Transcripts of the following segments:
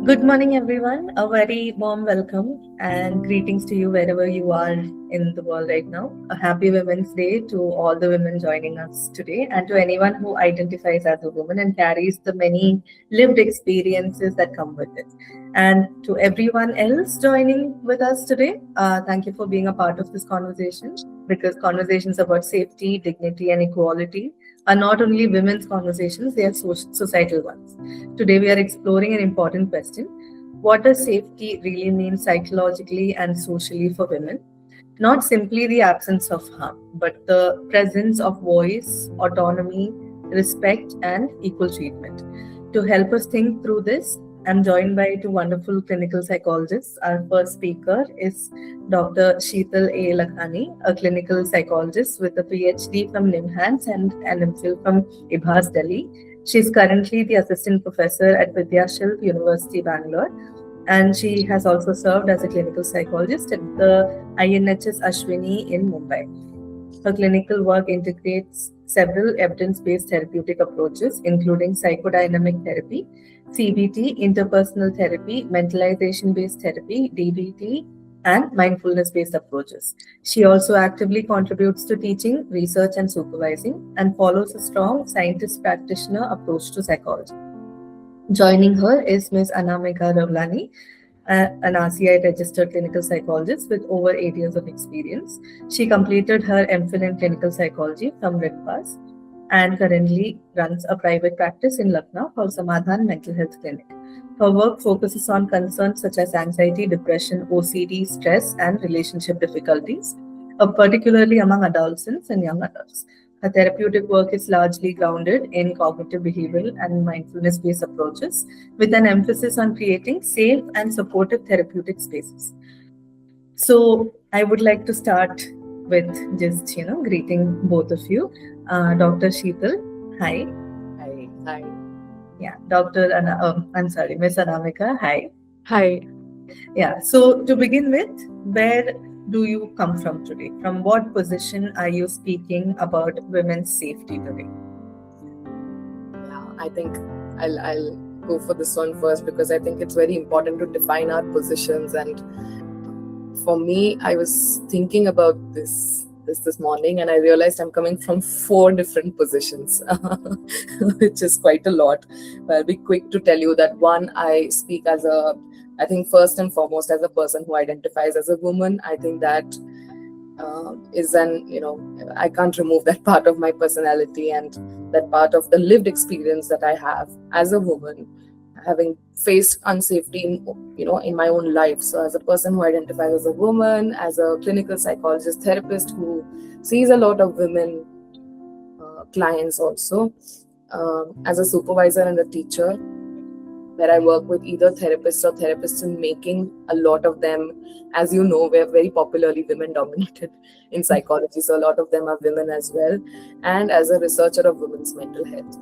Good morning, everyone. A very warm welcome and greetings to you wherever you are in the world right now. A happy Women's Day to all the women joining us today and to anyone who identifies as a woman and carries the many lived experiences that come with it. And to everyone else joining with us today, thank you for being a part of this conversation because conversations about safety, dignity, and equality are not only women's conversations, they are societal ones. Today, we are exploring an important question: what does safety really mean psychologically and socially for women? Not simply the absence of harm, but the presence of voice, autonomy, respect, and equal treatment. To help us think through this, I'm joined by two wonderful clinical psychologists. Our first speaker is Dr. Sheetal A. Lakhani, a clinical psychologist with a PhD from NIMHANS and an MPhil from IBHAS Delhi. She's currently the assistant professor at Vidyashilp University, Bangalore, and she has also served as a clinical psychologist at the INHS Ashwini in Mumbai. Her clinical work integrates several evidence based therapeutic approaches, including psychodynamic therapy, CBT, interpersonal therapy, mentalization based therapy, DBT, and mindfulness based approaches. She also actively contributes to teaching, research, and supervising, and follows a strong scientist practitioner approach to psychology. Joining her is Ms. Anamika Ravlani, an RCI registered clinical psychologist with over 8 years of experience. She completed her MPhil in clinical psychology from RITPAS and currently runs a private practice in Lucknow called Samadhan Mental Health Clinic. Her work focuses on concerns such as anxiety, depression, OCD, stress, and relationship difficulties, particularly among adolescents and young adults. Her therapeutic work is largely grounded in cognitive behavioral and mindfulness based approaches with an emphasis on creating safe and supportive therapeutic spaces. So, I would like to start with just, greeting both of you. Dr. Sheetal, hi. Hi, hi. Yeah, I'm sorry, Miss Anamika, hi. Hi. Yeah, so to begin with, where do you come from today? From what position are you speaking about women's safety today? Yeah, I think I'll go for this one first because I think it's very important to define our positions. And for me, I was thinking about this morning, and I realized I'm coming from four different positions, which is quite a lot. But I'll be quick to tell you that one, I speak as I think first and foremost as a person who identifies as a woman. I think that is I can't remove that part of my personality and that part of the lived experience that I have as a woman, having faced unsafety in my own life. So as a person who identifies as a woman, as a clinical psychologist therapist who sees a lot of women clients also, as a supervisor and a teacher, where I work with either therapists or therapists in making a lot of them. As you know, we're very popularly women dominated in psychology, so a lot of them are women as well. And as a researcher of women's mental health,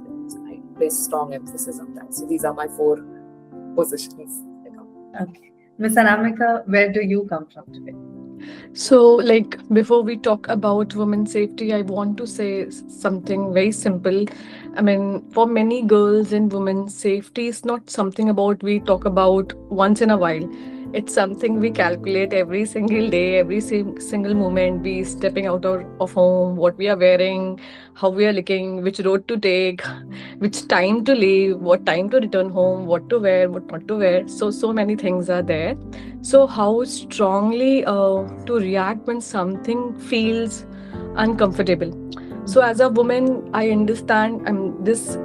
I place strong emphasis on that. So these are my four positions. Okay. Miss Anamika, where do you come from today? So, like, before we talk about women's safety, I want to say something very simple. I mean, for many girls and women, safety is not something about we talk about once in a while. It's something we calculate every single day, every single moment. We stepping out of home, what we are wearing, how we are looking, which road to take, which time to leave, what time to return home, what to wear, what not to wear. So many things are there. So, how strongly to react when something feels uncomfortable? So, as a woman, I understand this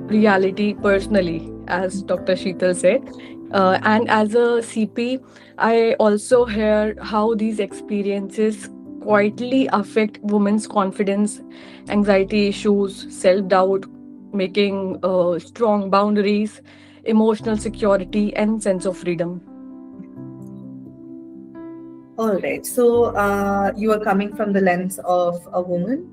reality personally, as Dr. Sheetal said. And as a CP, I also hear how these experiences quietly affect women's confidence, anxiety issues, self doubt, making strong boundaries, emotional security, and sense of freedom. All right. So you are coming from the lens of a woman,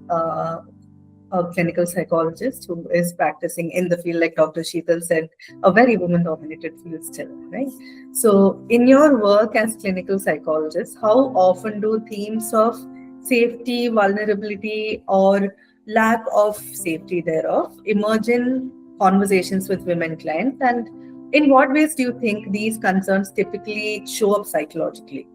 a clinical psychologist who is practicing in the field, like Dr. Sheetal said, a very woman-dominated field still, right? So in your work as clinical psychologist, how often do themes of safety, vulnerability, or lack of safety thereof emerge in conversations with women clients, and In what ways do you think these concerns typically show up psychologically?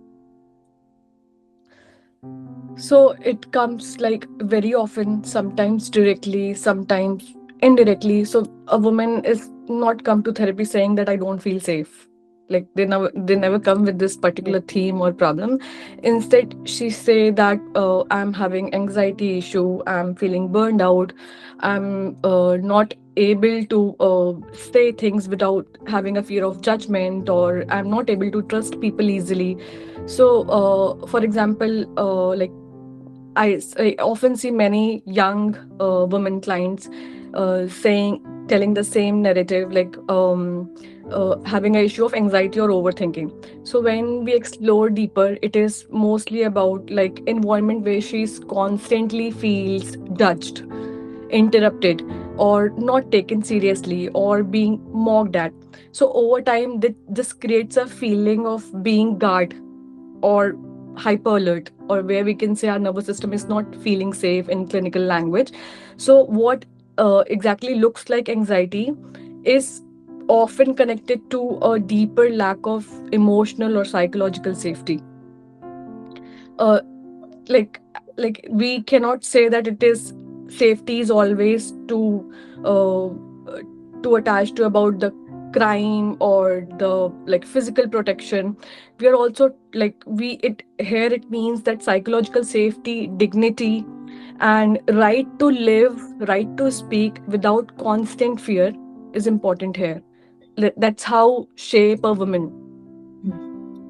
So it comes like very often, sometimes directly, sometimes indirectly. So a woman is not come to therapy saying that I don't feel safe. Like they never come with this particular theme or problem. Instead, she say that I'm having anxiety issue, I'm feeling burned out, I'm not able to say things without having a fear of judgment, or I'm not able to trust people easily. So, for example, like I often see many young women clients telling the same narrative, like having an issue of anxiety or overthinking. So when we explore deeper, it is mostly about like environment where she's constantly feels judged, interrupted, or not taken seriously, or being mocked at. So over time, this creates a feeling of being guard or hyper alert, or where we can say our nervous system is not feeling safe in clinical language. So what exactly looks like anxiety is often connected to a deeper lack of emotional or psychological safety. uh, like we cannot say that it is safety is always uh, to attach to about the crime or the like physical protection. We are also like we it here it means that psychological safety, dignity, and right to live, right to speak without constant fear is important here. That's how shape a woman.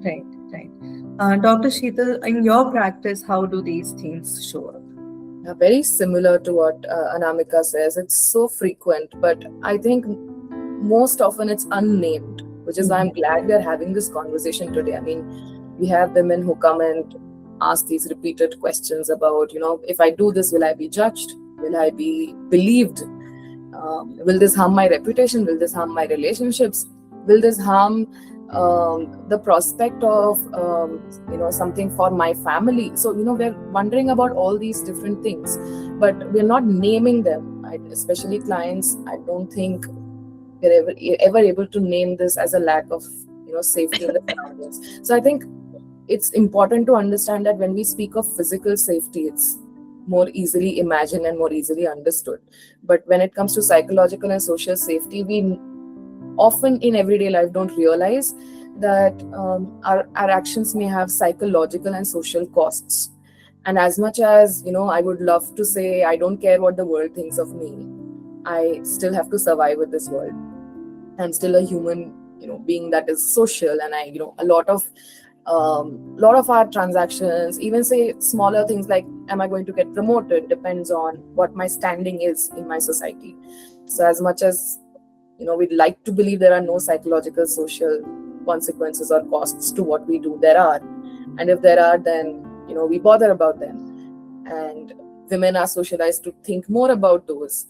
Right, right. Dr. Sheetal, in your practice, how do these themes show up? Very similar to what Anamika says. It's so frequent, but I think most often it's unnamed, which is why I'm glad we're having this conversation today. I mean, we have women who come and ask these repeated questions about, if I do this, will I be judged? Will I be believed? Will this harm my reputation? Will this harm my relationships? Will this harm the prospect of something for my family? So we're wondering about all these different things, but we're not naming them. Especially clients, I don't think we're ever able to name this as a lack of safety in the surroundings. So I think it's important to understand that when we speak of physical safety, it's more easily imagined and more easily understood. But when it comes to psychological and social safety, we often in everyday life don't realize that our actions may have psychological and social costs. And as much as I would love to say I don't care what the world thinks of me, I still have to survive with this world. I'm still a human being that is social, and I a lot of our transactions, even say smaller things like am I going to get promoted, depends on what my standing is in my society. So as much as we'd like to believe there are no psychological, social consequences or costs to what we do, there are. And if there are, then we bother about them. And women are socialized to think more about those,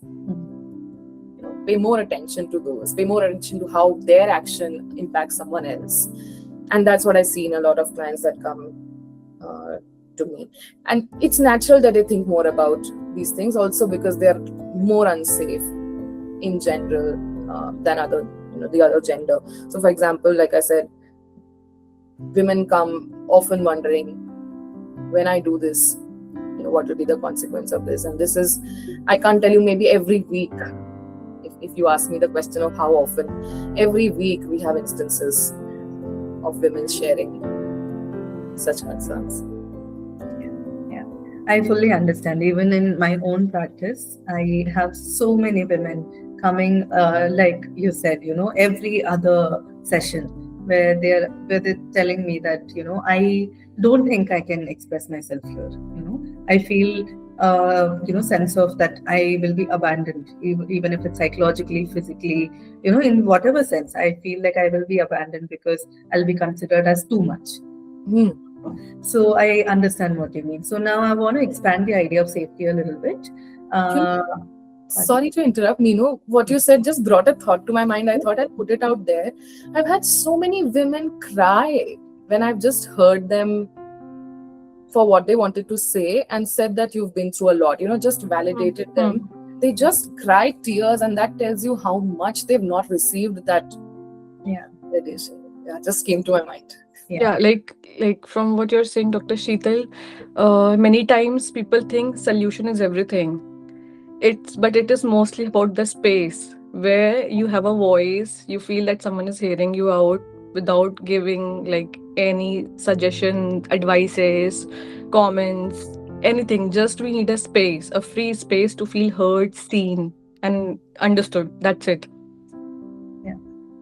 pay more attention to those, pay more attention to how their action impacts someone else. And that's what I see in a lot of clients that come to me. And it's natural that they think more about these things also because they're more unsafe in general than the other gender. So for example, like I said, women come often wondering, when I do this, what will be the consequence of this? And this is, I can't tell you, maybe every week, if you ask me the question of how often, every week we have instances of women sharing such concerns. Yeah, I fully understand. Even in my own practice, I have so many women coming, like you said, every other session where they're telling me that, I don't think I can express myself here. I feel sense of that I will be abandoned, even if it's psychologically, physically, in whatever sense, I feel like I will be abandoned because I'll be considered as too much. So I understand what you mean. So now I want to expand the idea of safety a little bit. Sorry to interrupt, Nino. What you said just brought a thought to my mind. I thought I'd put it out there. I've had so many women cry when I've just heard them for what they wanted to say and said that you've been through a lot, just validated them. They just cried tears, and that tells you how much they've not received that Yeah. Radiation. Yeah, just came to my mind. Yeah, like from what you're saying, Dr. Sheetal, many times people think solution is everything. But it is mostly about the space where you have a voice, you feel that someone is hearing you out without giving like any suggestion, advices, comments, anything. Just we need a space, a free space to feel heard, seen, and understood. That's it. Yeah,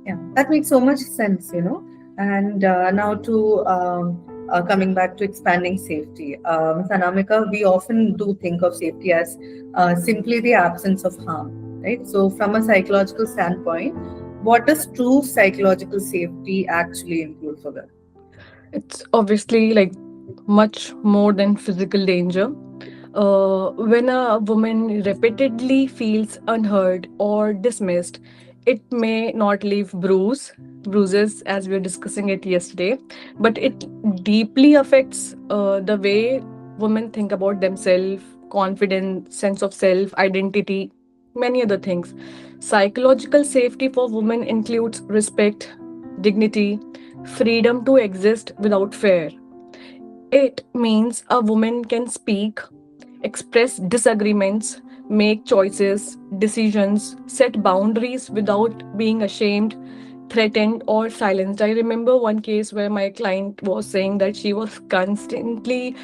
yeah, that makes so much sense, you know. And now to coming back to expanding safety, Sanamika, we often do think of safety as simply the absence of harm, right? So, from a psychological standpoint, what does true psychological safety actually include for them? It's obviously like much more than physical danger. When a woman repeatedly feels unheard or dismissed, it may not leave bruises, as we were discussing it yesterday, but it deeply affects the way women think about themselves, confidence, sense of self, identity, many other things. Psychological safety for women includes respect, dignity, freedom to exist without fear. It means a woman can speak, express disagreements, make choices, decisions, set boundaries without being ashamed, threatened, or silenced. I remember one case where my client was saying that she was constantly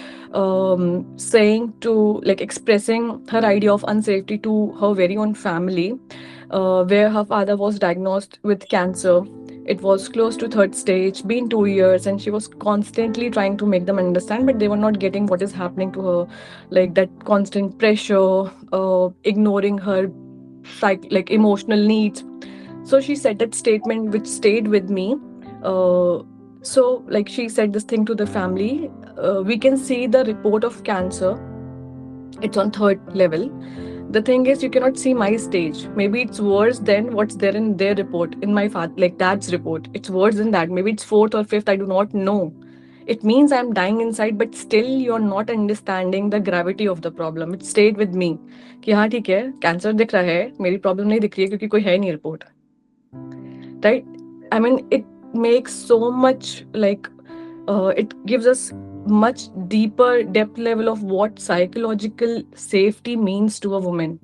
saying to, like, expressing her idea of unsafety to her very own family, where her father was diagnosed with cancer. It was close to third stage, been 2 years, and she was constantly trying to make them understand, but they were not getting what is happening to her, like that constant pressure, ignoring her like emotional needs. So she said that statement which stayed with me. So like she said this thing to the family. We can see the report of cancer. It's on third level. The thing is, you cannot see my stage. Maybe it's worse than what's there in their report, in my like dad's report. It's worse than that. Maybe it's fourth or fifth. I do not know. It means I'm dying inside, but still you're not understanding the gravity of the problem. It stayed with me. कि हाँ ठीक है, cancer दिख रहा है, मेरी problem नहीं दिख रही है क्योंकि कोई है नहीं report. Right? I mean, it makes so much like it gives us much deeper depth level of what psychological safety means to a woman,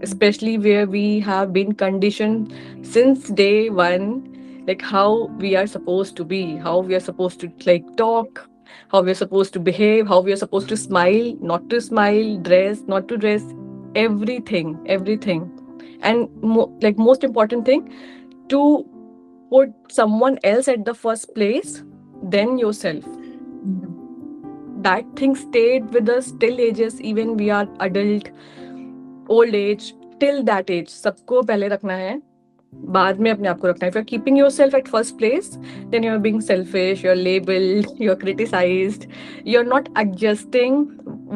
especially where we have been conditioned since day one, like how we are supposed to be, how we are supposed to like talk, how we are supposed to behave, how we are supposed to smile, not to smile, dress, not to dress, everything. And like most important thing, to put someone else at the first place, then yourself. That thing stayed with us till ages, even we are adult, old age, till that age. सबको पहले रखना है, बाद में अपने आप को रखना है. If you're keeping yourself at first place, then you're being selfish, you're labeled, you're criticized, you're not adjusting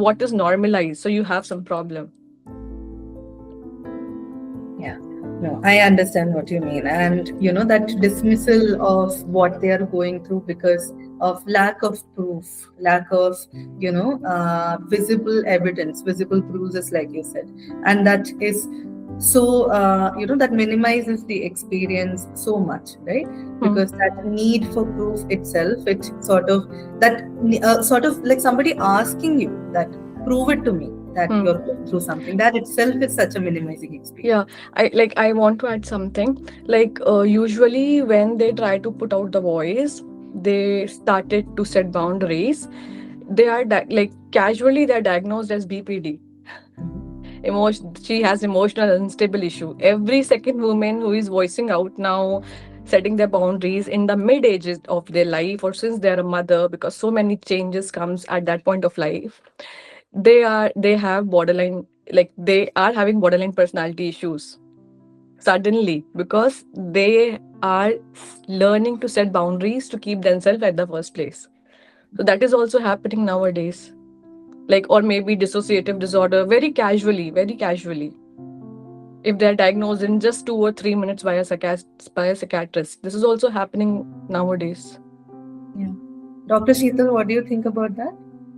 what is normalized, so you have some problem. Yeah, no, I understand what you mean. And, you know, that dismissal of what they are going through because of lack of proof, lack of, you know, visible evidence, visible bruises, like you said. And that is so, you know, that minimizes the experience so much, right? Because that need for proof itself, it sort of, that sort of like somebody asking you that, prove it to me that you're going through something, that itself is such a minimizing experience. Yeah, I want to add something. Like usually when they try to put out the voice, they started to set boundaries. They are like casually they're diagnosed as BPD. She has emotional unstable issue. Every second woman who is voicing out now, setting their boundaries in the mid ages of their life, or since they're a mother, because so many changes comes at that point of life, they have borderline, like they are having borderline personality issues suddenly, because they are learning to set boundaries to keep themselves at the first place. So that is also happening nowadays, like, or maybe dissociative disorder, very casually, if they're diagnosed in just 2 or 3 minutes by a psychiatrist. This is also happening nowadays. Yeah. Dr. Sheetal, what do you think about that?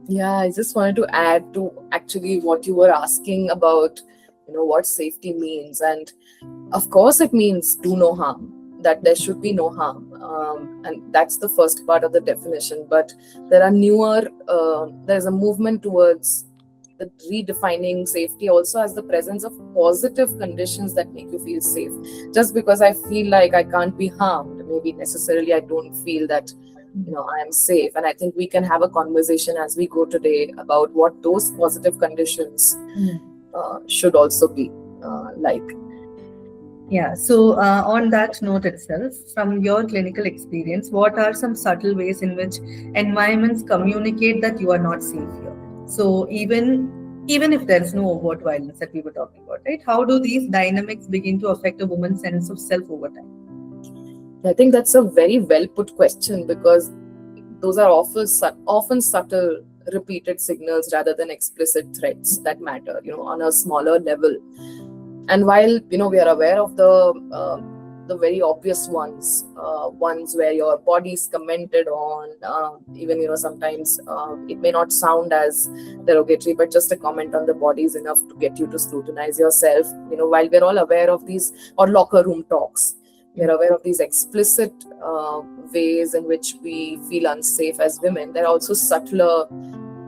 Yeah, I just wanted to add to actually what you were asking about, what safety means. And of course, it means do no harm. that there should be no harm, and that's the first part of the definition. But there are newer, there's a movement towards the redefining safety also as the presence of positive conditions that make you feel safe. Just because I feel like I can't be harmed, maybe necessarily I don't feel that I am safe. And I think we can have a conversation as we go today about what those positive conditions should also be like. Yeah, so on that note itself, from your clinical experience, what are some subtle ways in which environments communicate that you are not safe here? So even if there's no overt violence that we were talking about, right? How do these dynamics begin to affect a woman's sense of self over time? I think that's a very well put question, because those are often subtle, repeated signals rather than explicit threats that matter, on a smaller level. And while we are aware of the very obvious ones where your body is commented on, even sometimes it may not sound as derogatory, but just a comment on the body is enough to get you to scrutinize yourself. While we're all aware of these, or locker room talks, we're aware of these explicit ways in which we feel unsafe as women. There are also subtler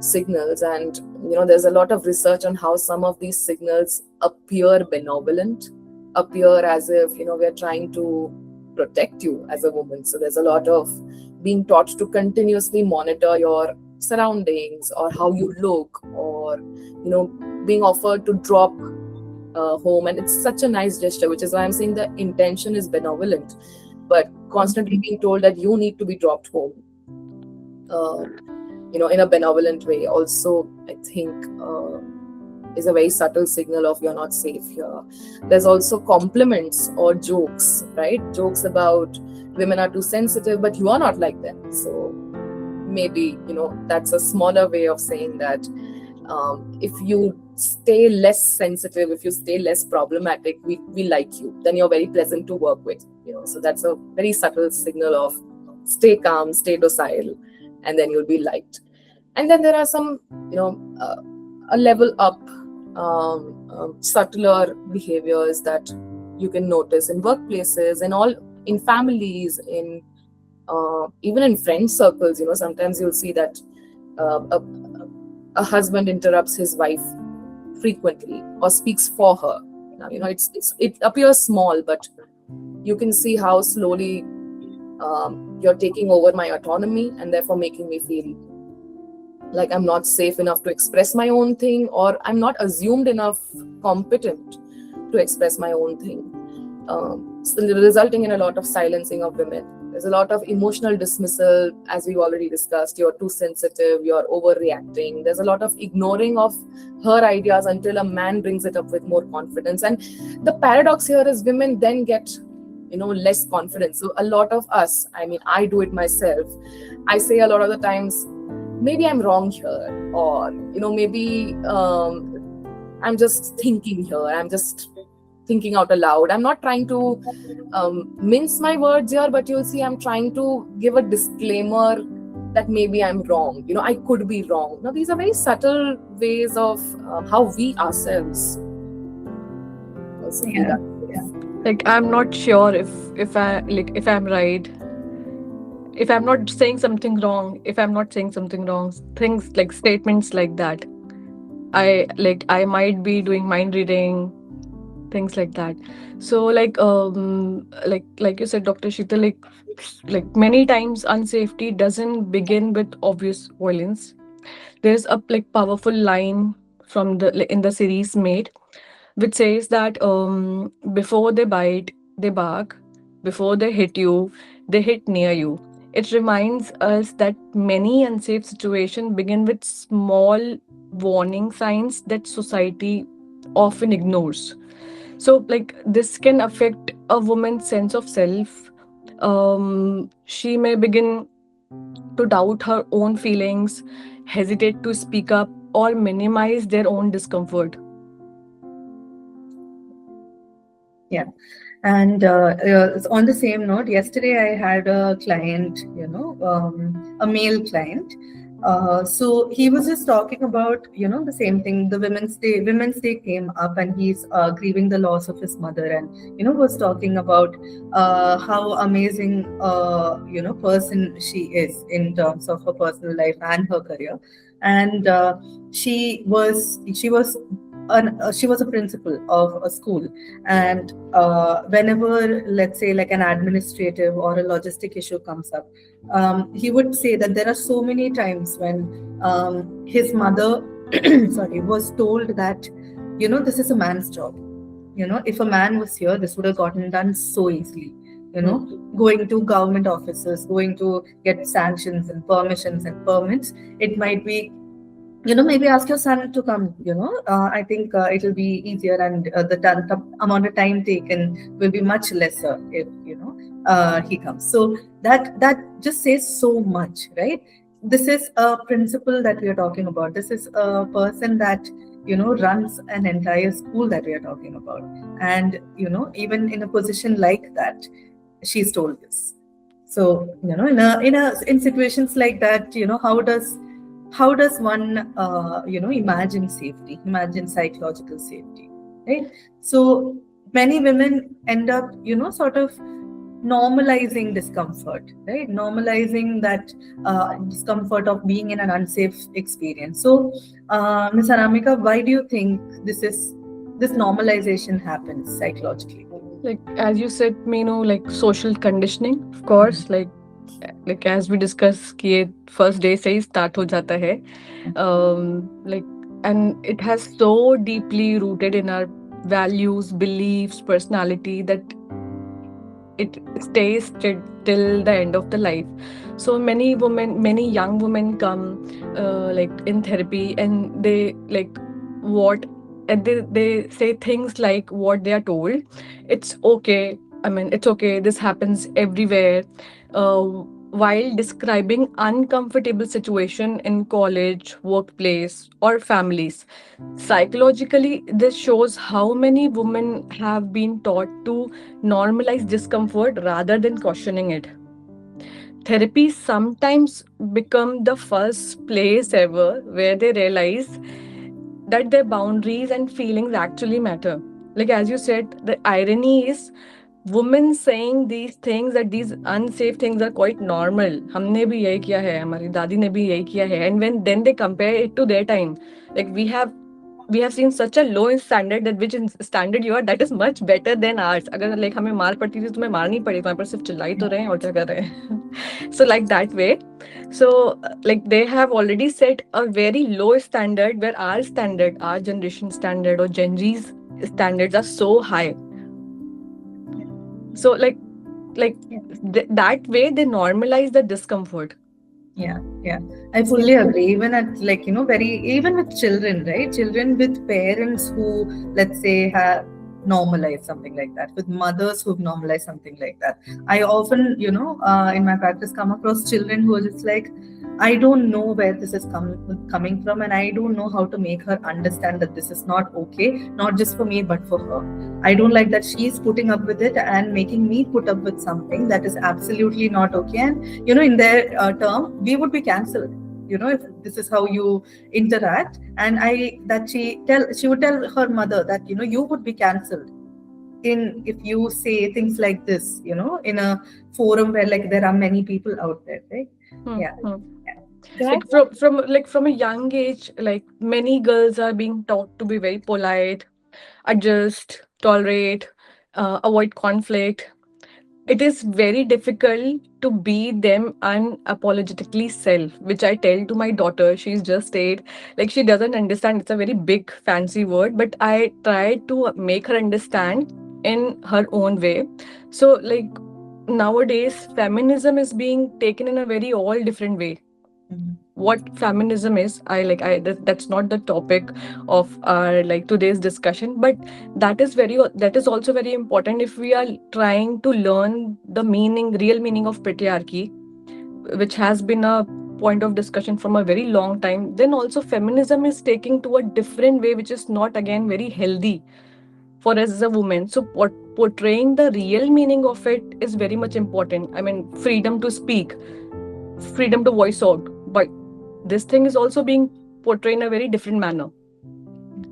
signals, and there's a lot of research on how some of these signals appear benevolent, appear as if we're trying to protect you as a woman. So there's a lot of being taught to continuously monitor your surroundings, or how you look, or being offered to drop home. And it's such a nice gesture, which is why I'm saying the intention is benevolent, but constantly being told that you need to be dropped home in a benevolent way also, I think is a very subtle signal of you're not safe here. There's also compliments or jokes, right? Jokes about women are too sensitive, but you are not like them. So maybe, that's a smaller way of saying that if you stay less sensitive, if you stay less problematic, we like you, then you're very pleasant to work with. So that's a very subtle signal of stay calm, stay docile, and then you'll be liked. And then there are some, a level up, subtler behaviors that you can notice in workplaces, in families, even in friend circles. Sometimes you'll see that a husband interrupts his wife frequently or speaks for her. Now, it appears small, but you can see how slowly you're taking over my autonomy, and therefore making me feel like I'm not safe enough to express my own thing, or I'm not assumed enough competent to express my own thing. So resulting in a lot of silencing of women. There's a lot of emotional dismissal, as we've already discussed. You're too sensitive, you're overreacting. There's a lot of ignoring of her ideas until a man brings it up with more confidence. And the paradox here is women then get less confidence. So a lot of us, I do it myself, I say a lot of the times, maybe I'm wrong here, or maybe I'm just thinking here, I'm just thinking out aloud. I'm not trying to mince my words here, but you'll see I'm trying to give a disclaimer that maybe I'm wrong, I could be wrong. Now these are very subtle ways of how we ourselves also do that. Like, I'm not sure if I'm right, if I'm not saying something wrong, things like statements like that. I might be doing mind reading, things like that. So like you said, Dr. Sheetal, like many times unsafety doesn't begin with obvious violence. There's a powerful line from in the series Made, which says that before they bite, they bark. Before they hit you, they hit near you. It reminds us that many unsafe situations begin with small warning signs that society often ignores. So, this can affect a woman's sense of self. She may begin to doubt her own feelings, hesitate to speak up, or minimize their own discomfort. Yeah. And on the same note, yesterday I had a client, a male client, So he was just talking about, the same thing. The Women's Day. Women's Day came up, and he's grieving the loss of his mother, and was talking about how amazing, person she is in terms of her personal life and her career. And she was a principal of a school, and whenever, let's say, like an administrative or a logistic issue comes up, he would say that there are so many times when his mother sorry, was told that this is a man's job. If a man was here, this would have gotten done so easily. Going to government offices, going to get sanctions and permissions and permits, it might be, maybe ask your son to come. I think it'll be easier, and the amount of time taken will be much lesser if he comes. So that just says so much, right? This is a principal that we are talking about. This is a person that runs an entire school that we are talking about. And even in a position like that, she's told this. So in situations like that, how does one imagine safety, imagine psychological safety, right? So many women end up sort of normalizing discomfort, right? Normalizing that discomfort of being in an unsafe experience. So Ms. Anamika, why do you think this normalization happens psychologically? Like as you said, like social conditioning, of course, like as we discussed कि ये first day से ही start हो जाता है, like, and it has so deeply rooted in our values, beliefs, personality that it stays till the end of the life. So many young women come like in therapy, and they like what, and they say things like what they are told. It's okay. I mean, it's okay. This happens everywhere. While describing uncomfortable situation in college, workplace, or families. Psychologically, this shows how many women have been taught to normalize discomfort rather than questioning it. Therapy sometimes become the first place ever where they realize that their boundaries and feelings actually matter. Like as you said, the irony is women saying these things, that these unsafe things are quite normal. हमने भी यही किया है, हमारी दादी ने भी यही किया है. And when then they compare it to their time, like we have seen such a low standard, that which standard you are, that is much better than ours. अगर like हमें मार पड़ती थी, तुम्हें मार नहीं पड़ी, तुम्हारे पर सिर्फ चिल्ला ही तो रहे हैं और क्या कर रहे हैं. So like that way, so like they have already set a very low standard, where our generation standard or Gen Z's standards are so high. So like that way they normalize the discomfort. Yeah, I fully agree. Even at even with children, right? Children with parents who, let's say, have normalized something like that, with mothers who've normalized something like that. I often, in my practice, come across children who are just like, I don't know where this is coming from, and I don't know how to make her understand that this is not okay, not just for me, but for her. I don't like that she's putting up with it and making me put up with something that is absolutely not okay. And, in their term, we would be cancelled, if this is how you interact. And she would tell her mother that, you would be cancelled if you say things like this, in a forum where like there are many people out there, right? Yeah. Like from a young age, like many girls are being taught to be very polite, adjust, tolerate, avoid conflict. It is very difficult to be them unapologetically self, which I tell to my daughter. She's just 8. Like she doesn't understand. It's a very big fancy word, but I try to make her understand in her own way. So like nowadays, feminism is being taken in a very all different way. What feminism is, that's not the topic of our today's discussion, but that is also very important if we are trying to learn the real meaning of patriarchy, which has been a point of discussion from a very long time. Then also feminism is taking to a different way, which is not again very healthy for us as a woman. So portraying the real meaning of it is very much important. I mean, freedom to speak, freedom to voice out, but this thing is also being portrayed in a very different manner.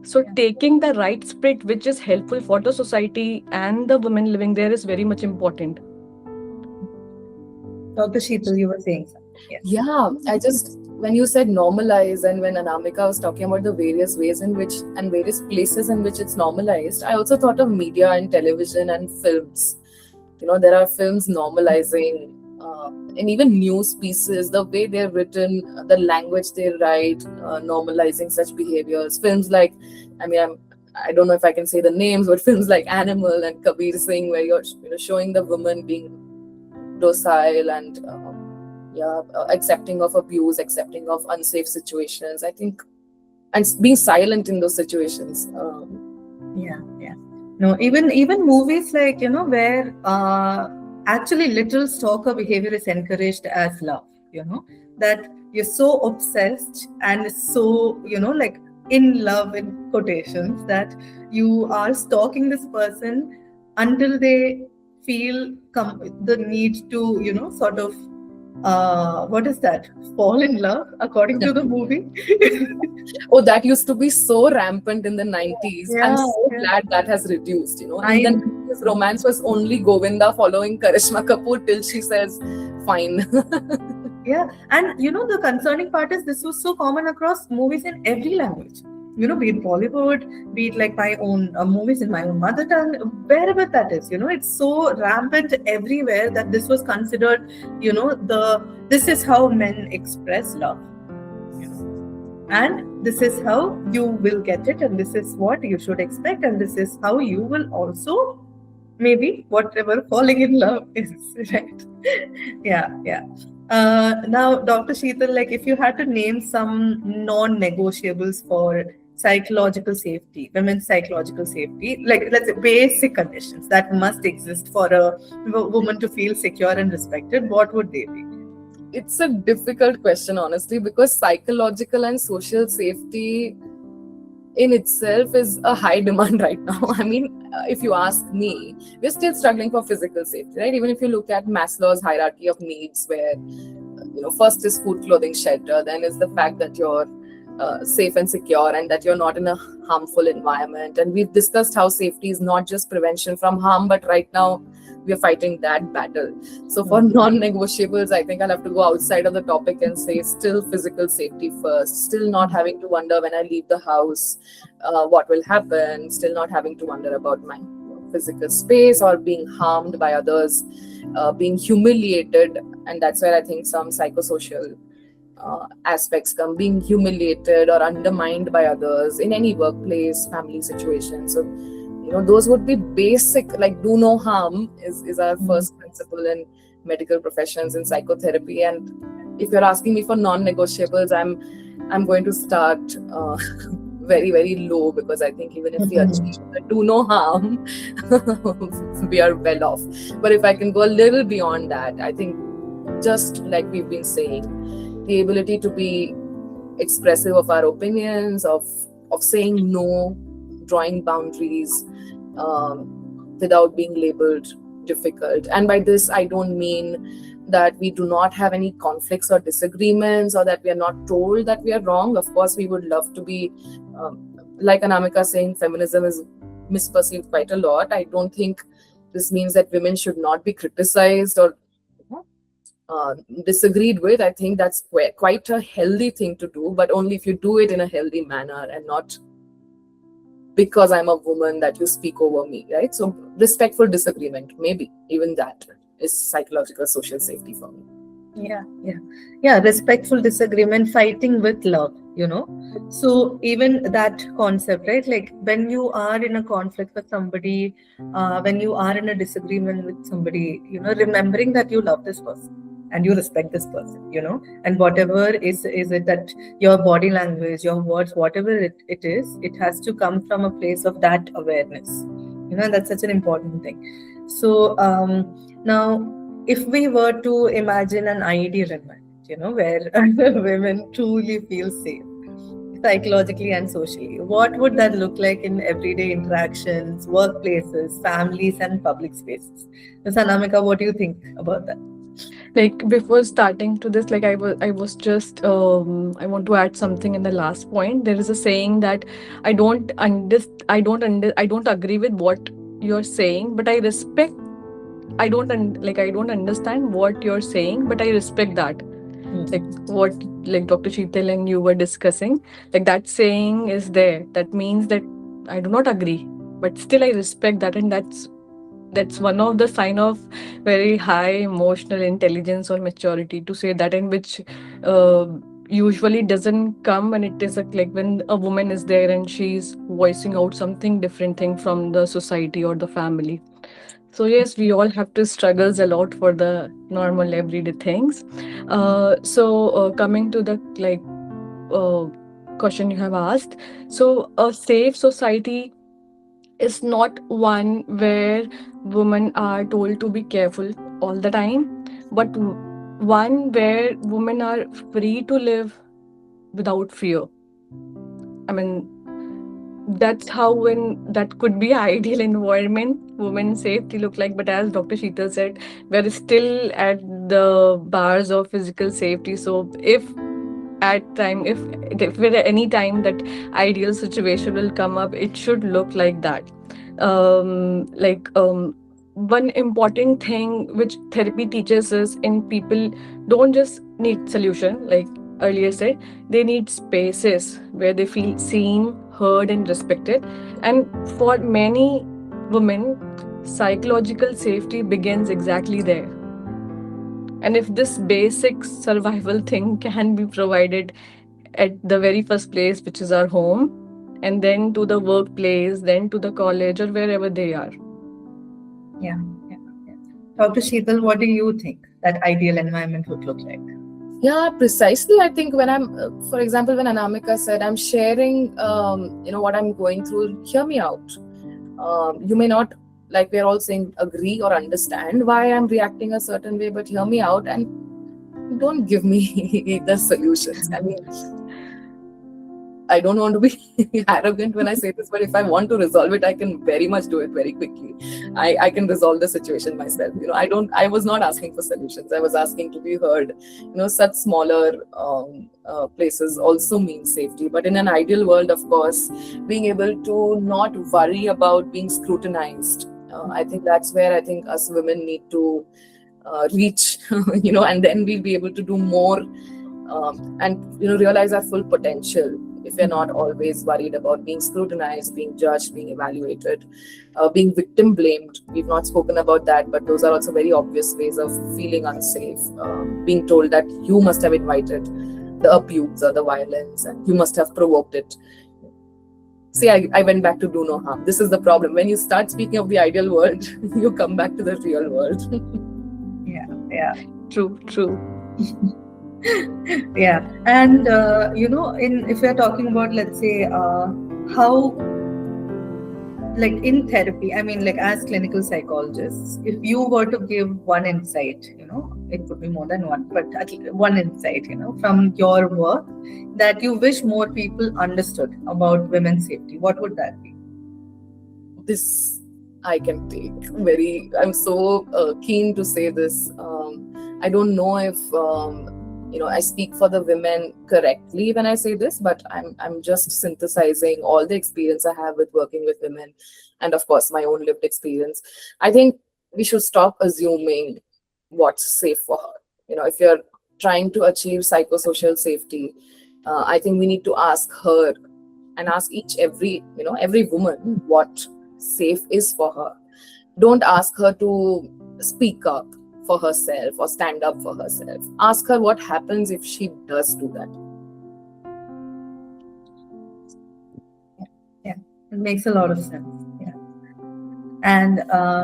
So taking the right spirit which is helpful for the society and the women living there is very much important. Dr. Sheetal, you were saying something. Yes. Yeah, when you said normalize, and when Anamika was talking about the various ways in which and various places in which it's normalized, I also thought of media and television and films. There are films normalizing, and even news pieces, the way they're written, the language they write, normalizing such behaviors. Films like, I don't know if I can say the names, but films like Animal and Kabir Singh, where you're showing the woman being docile and accepting of abuse, accepting of unsafe situations, I think, and being silent in those situations. No, even movies like, where actually little stalker behavior is encouraged as love, that you're so obsessed and so, like in love in quotations, that you are stalking this person until they feel the need to, sort of, what is that? Fall in love, according to the movie. Oh, that used to be so rampant in the 90s. I'm so glad that has reduced. In the 90s, romance was only Govinda following Karishma Kapoor till she says, fine. Yeah, and the concerning part is this was so common across movies in every language. Be it Bollywood, be it like my own movies in my own mother tongue, wherever that is, it's so rampant everywhere that this was considered, this is how men express love, and this is how you will get it, and this is what you should expect, and this is how you will also maybe whatever falling in love is, right? Yeah. Now, Dr. Sheetal, like if you had to name some non-negotiables for psychological safety, women's psychological safety, like let's say basic conditions that must exist for a woman to feel secure and respected, what would they be? It's a difficult question, honestly, because psychological and social safety in itself is a high demand right now. If you ask me, we're still struggling for physical safety, right? Even if you look at Maslow's hierarchy of needs, where first is food, clothing, shelter, then is the fact that you're safe and secure and that you're not in a harmful environment. And we've discussed how safety is not just prevention from harm, but right now we're fighting that battle. So for non-negotiables, I think I'll have to go outside of the topic and say still physical safety first, still not having to wonder when I leave the house what will happen, still not having to wonder about my physical space or being harmed by others, being humiliated. And that's where I think some psychosocial aspects come, being humiliated or undermined by others in any workplace, family situation. So those would be basic, like do no harm is our first principle in medical professions, in psychotherapy. And if you're asking me for non-negotiables, I'm going to start very, very low, because I think even if we achieve the do no harm, we are well off. But if I can go a little beyond that, I think just like we've been saying, the ability to be expressive of our opinions, of saying no, drawing boundaries without being labeled difficult. And by this, I don't mean that we do not have any conflicts or disagreements, or that we are not told that we are wrong. Of course, we would love to be, like Anamika saying, feminism is misperceived quite a lot. I don't think this means that women should not be criticized or disagreed with. I think that's quite a healthy thing to do, but only if you do it in a healthy manner and not because I'm a woman that you speak over me, right? So respectful disagreement, maybe even that is psychological social safety for me. Yeah, respectful disagreement, fighting with love, so even that concept, right? Like when you are in a conflict with somebody, when you are in a disagreement with somebody, remembering that you love this person and you respect this person, and whatever is it that your body language, your words, whatever it is, it has to come from a place of that awareness, and that's such an important thing. So now, if we were to imagine an ideal environment, where women truly feel safe, psychologically and socially, what would that look like in everyday interactions, workplaces, families, and public spaces? Ms. Anamika, what do you think about that? Like before starting to this, like I was just I want to add something in the last point. There is a saying that I don't agree with what you're saying, but I respect. I don't understand what you're saying, but I respect that. Like what, like Dr. Sheetal and you were discussing, like that saying is there. That means that I do not agree, but still I respect that, and that's one of the sign of very high emotional intelligence or maturity to say that, in which uh, usually doesn't come when it is like when a woman is there and she's voicing out something different thing from the society or the family. So yes, we all have to struggles a lot for the normal everyday things. Coming to the uh, question you have asked, so a safe society is not one where women are told to be careful all the time, but one where women are free to live without fear. I mean, that's how when that could be ideal environment women's safety look like. But as Dr. Sheetal said, we're still at the bars of physical safety. So if at any time that ideal situation will come up, it should look like that. One important thing which therapy teaches us in people don't just need solution, like earlier said, they need spaces where they feel seen, heard, and respected. And for many women, psychological safety begins exactly there. And if this basic survival thing can be provided at the very first place, which is our home, and then to the workplace, then to the college or wherever they are. Yeah, yeah, yeah. Dr. Sheetal, what do you think that ideal environment would look like? Yeah, precisely. I think when I'm, for example, when Anamika said I'm sharing, what I'm going through, hear me out. You may not, like we're all saying, agree or understand why I'm reacting a certain way, but hear me out and don't give me the solutions. I mean, I don't want to be arrogant when I say this, but if I want to resolve it, I can very much do it very quickly. I can resolve the situation myself. I was not asking for solutions. I was asking to be heard. Such smaller places also mean safety. But in an ideal world, of course, being able to not worry about being scrutinized, I think that's where I think us women need to reach, and then we'll be able to do more and realize our full potential if we're not always worried about being scrutinized, being judged, being evaluated, being victim blamed. We've not spoken about that, but those are also very obvious ways of feeling unsafe. Being told that you must have invited the abuse or the violence and you must have provoked it. See, I went back to do no harm. This is the problem. When you start speaking of the ideal world, you come back to the real world. Yeah. True. Yeah, and if we're talking about, let's say, how, like in therapy, I mean, like as clinical psychologists, if you were to give one insight, it could be more than one, but at least one insight, from your work that you wish more people understood about women's safety, what would that be? This I can take. I'm so keen to say this. I don't know if I speak for the women correctly when I say this, but I'm just synthesizing all the experience I have with working with women, and of course my own lived experience. I think we should stop assuming what's safe for her. If you're trying to achieve psychosocial safety, I think we need to ask her and ask every woman what safe is for her. Don't ask her to speak up for herself or stand up for herself. Ask her what happens if she does do that. Yeah, it makes a lot of sense. Yeah. And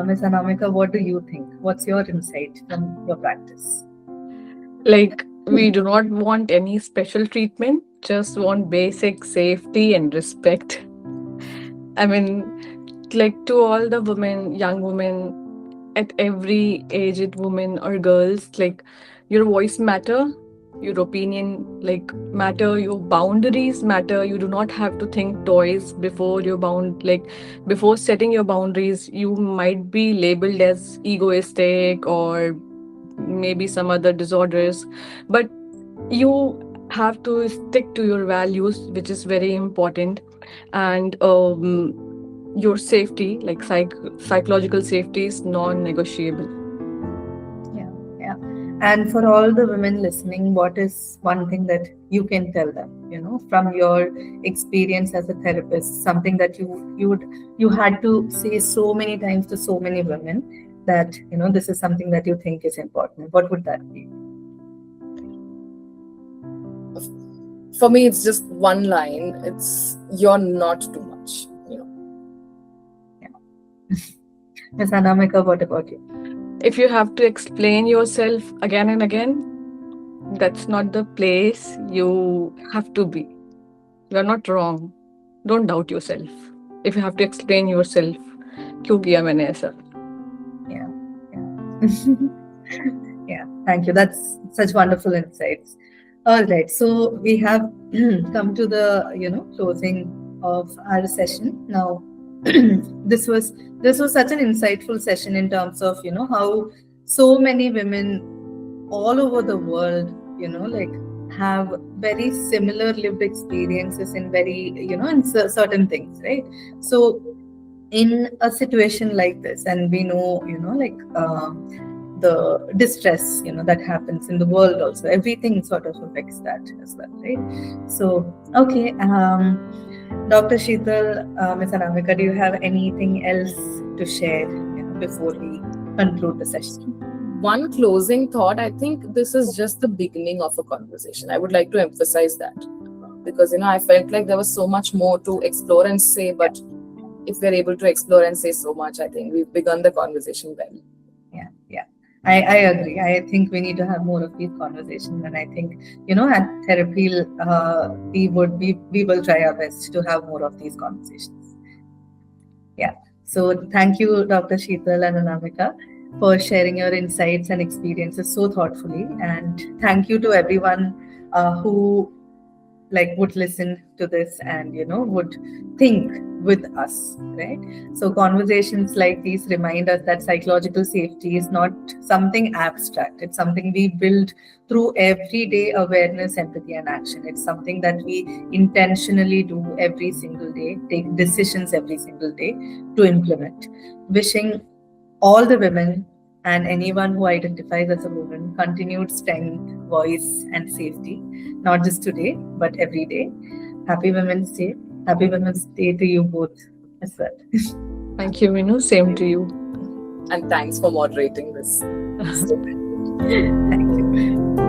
Ms. Anamika, what do you think? What's your insight from your practice? Like, we do not want any special treatment, just want basic safety and respect. I mean, like to all the women, young women, at every aged women or girls, like your voice matter, your opinion matter, your boundaries matter. You do not have to think twice before before setting your boundaries. You might be labeled as egoistic or maybe some other disorders, but you have to stick to your values, which is very important. And your safety, like psychological safety, is non-negotiable. Yeah, yeah. And for all the women listening, what is one thing that you can tell them, from your experience as a therapist, something that you had to say so many times to so many women that, this is something that you think is important. What would that be? For me, it's just one line. It's, you're not too much. Ms. Anamika, what about you? If you have to explain yourself again and again, that's not the place you have to be. You're not wrong. Don't doubt yourself. If you have to explain yourself, क्यों किया मैंने ऐसा? Yeah, thank you. That's such wonderful insights. All right, so we have come to the closing of our session now. this was such an insightful session in terms of how so many women all over the world have very similar lived experiences in very in certain things, right? So in a situation like this, and we know the distress that happens in the world also, everything sort of affects that as well, right? So okay, Dr. Sheetal, Ms. Anamika, do you have anything else to share before we conclude the session? One closing thought, I think this is just the beginning of a conversation. I would like to emphasize that, because I felt like there was so much more to explore and say, but if we're able to explore and say so much, I think we've begun the conversation well. Yeah. I agree. I think we need to have more of these conversations, and I think at therapy we will try our best to have more of these conversations. Yeah. So thank you, Dr. Sheetal and Anamika, for sharing your insights and experiences so thoughtfully, and thank you to everyone who would listen to this and would think with us, right? So conversations like these remind us that psychological safety is not something abstract. It's something we build through everyday awareness, empathy, and action. It's something that we intentionally do every single day, take decisions every single day to implement. Wishing all the women and anyone who identifies as a woman continued strength, voice, and safety, not just today, but every day. Happy Women's Day. Happy Women's Day to you both as well. Thank you, Minu. Same to you. And thanks for moderating this. Thank you.